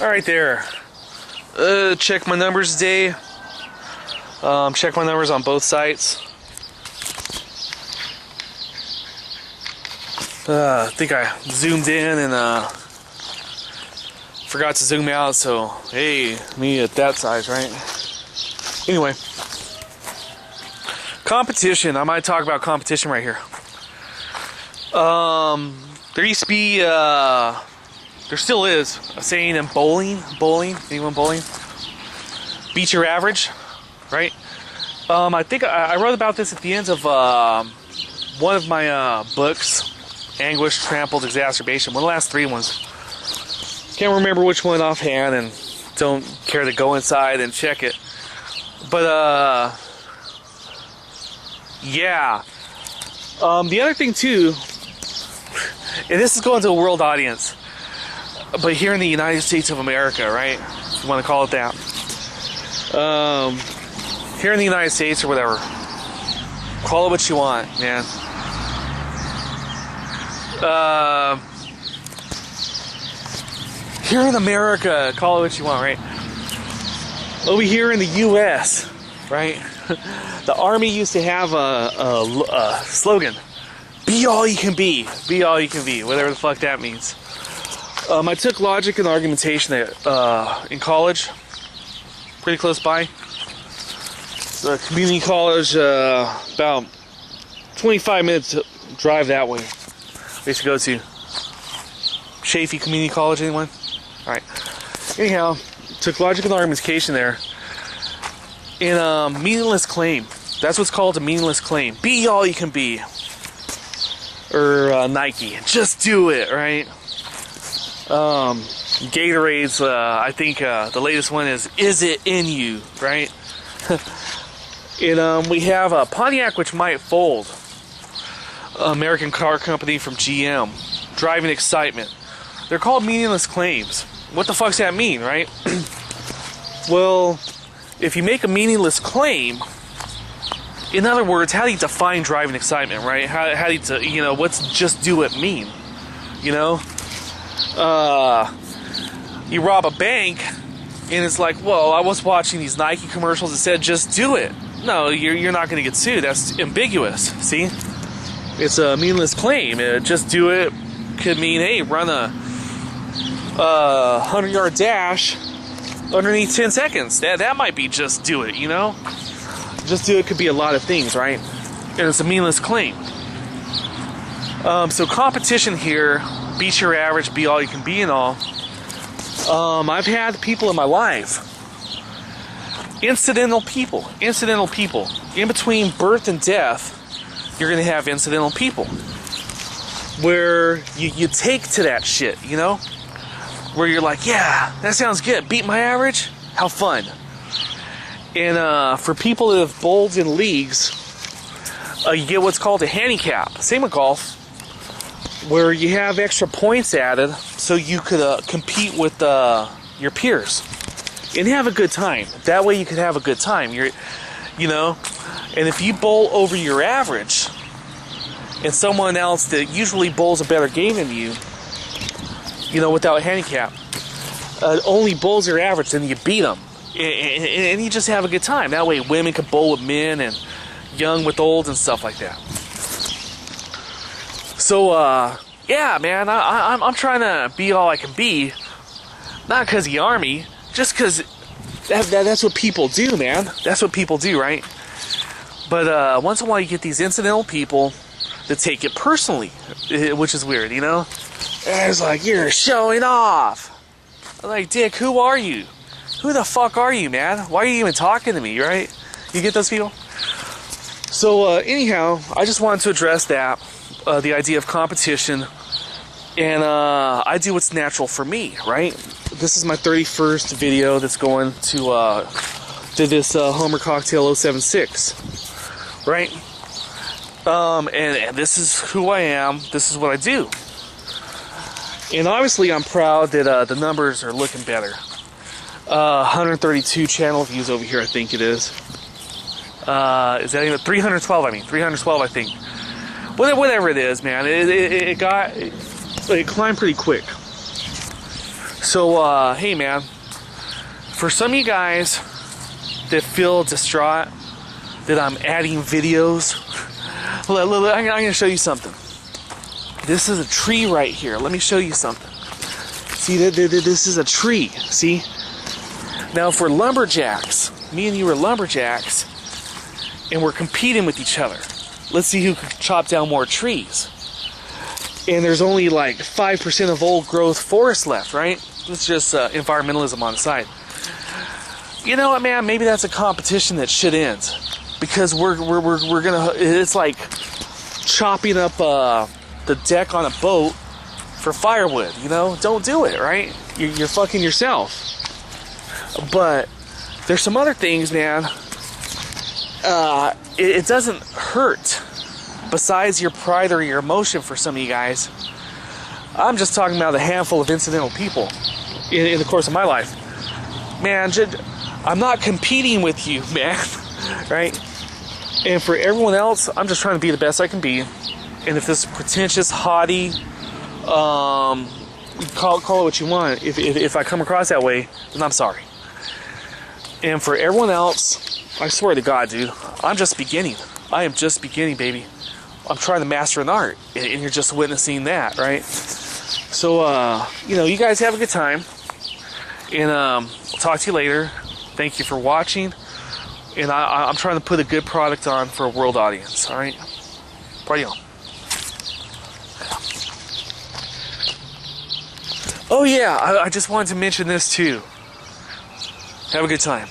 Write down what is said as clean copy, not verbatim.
Alright there. Check my numbers today. Check my numbers on both sites. I think I zoomed in and forgot to zoom out, so hey, me at that size, right? Anyway, competition. I might talk about competition right here. There used to be, there still is a saying in bowling. Anyone bowling? Beat your average, right? I think I wrote about this at the end of one of my books, Anguish, Trampled, Exacerbation. One of the last 3 ones. Can't remember which one offhand, and don't care to go inside and check it. But yeah. The other thing too, and this is going to a world audience, but here in the United States of America, right? If you want to call it that. Here in the United States or whatever, call it what you want, man. Here in America, call it what you want, right? Over here in the U.S., right? The Army used to have a slogan: "Be all you can be, be all you can be," whatever the fuck that means. I took logic and argumentation in college, pretty close by. The community college, about 25 minutes drive that way. I used to go to Chaffee Community College. Anyone? All right. Anyhow, took logic and argumentation there. And meaningless claim. That's what's called a meaningless claim. Be all you can be. Or Nike. Just do it, right? Gatorade's, I think the latest one is it in you, right? And we have a Pontiac which might fold. American car company from GM. Driving excitement. They're called meaningless claims. What the fuck's that mean, right? Well, if you make a meaningless claim, in other words, how do you define driving excitement, right? How do you, you know, what's just do it mean? You know? You rob a bank, and it's like, well, I was watching these Nike commercials that said, just do it. No, you're not going to get sued. That's ambiguous, see? It's a meaningless claim. Just do it could mean, hey, run a 100-yard dash underneath 10 seconds. That might be just do it, you know? Just do it could be a lot of things, right? And it's a meaningless claim. So competition here, beat your average, be all you can be and all. I've had people in my life, incidental people. In between birth and death, you're going to have incidental people. Where you take to that shit, you know? Where you're like, yeah, that sounds good. Beat my average? How fun. And for people that have bowled in leagues, you get what's called a handicap. Same with golf. Where you have extra points added so you could compete with your peers. And have a good time. That way you could have a good time. You know? And if you bowl over your average, and someone else that usually bowls a better game than you, you know, without a handicap, only bowls your average, then you beat them. And you just have a good time. That way women can bowl with men and young with old and stuff like that. So, yeah, man, I'm trying to be all I can be. Not because of the Army, just because that's what people do, man. That's what people do, right? But once in a while you get these incidental people that take it personally, which is weird, you know? And it's like, you're showing off. I'm like, Dick, who are you? Who the fuck are you, man? Why are you even talking to me, right? You get those people? So, anyhow, I just wanted to address that, the idea of competition, and I do what's natural for me, right? This is my 31st video that's going to this Homer Cocktail 076, right? And this is who I am. This is what I do. And obviously, I'm proud that the numbers are looking better. 132 channel views over here, I think it is. Is that even 312? I mean, 312, I think. Whatever it is, man. It climbed pretty quick. So, hey man, for some of you guys that feel distraught that I'm adding videos, I'm going to show you something. This is a tree right here. Let me show you something. See, this is a tree. See? Now, if we're lumberjacks, me and you are lumberjacks, and we're competing with each other, let's see who can chop down more trees. And there's only like 5% of old growth forest left, right? It's just environmentalism on the side. You know what, man? Maybe that's a competition that should end, because we're gonna. It's like chopping up the deck on a boat for firewood. You know, don't do it, right? You're fucking yourself. But there's some other things, man. It doesn't hurt. Besides your pride or your emotion, for some of you guys, I'm just talking about a handful of incidental people in the course of my life. Man, I'm not competing with you, man, right? And for everyone else, I'm just trying to be the best I can be. And if this pretentious, haughty, call it what you want, if I come across that way, then I'm sorry. And for everyone else, I swear to God, dude, I'm just beginning. I am just beginning, baby. I'm trying to master an art, and you're just witnessing that, right? So, you know, you guys have a good time, and I'll talk to you later. Thank you for watching, and I'm trying to put a good product on for a world audience, all right? Party on. Oh yeah, I just wanted to mention this too. Have a good time.